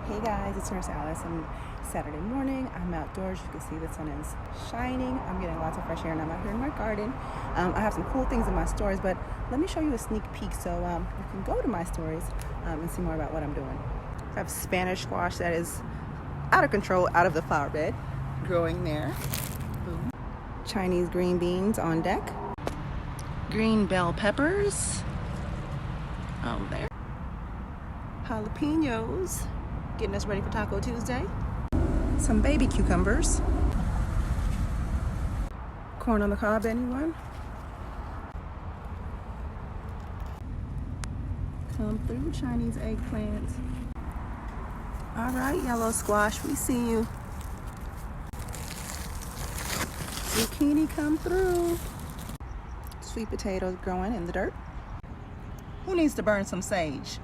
Hey guys, it's Nurse Alice. Saturday morning. I'm outdoors. You can see the sun is shining. I'm getting lots of fresh air and I'm out here in my garden. I have some cool things in my stories, but let me show you a sneak peek so you can go to my stories and see more about what I'm doing. I have Spanish squash that is out of control out of the flower bed, growing there. Boom. Chinese green beans on deck. Green bell peppers there. Jalapenos, getting us ready for Taco Tuesday. Some baby cucumbers. Corn on the cob, anyone? Come through, Chinese eggplant. All right, yellow squash, we see you. Zucchini, come through. Sweet potatoes growing in the dirt. Who needs to burn some sage?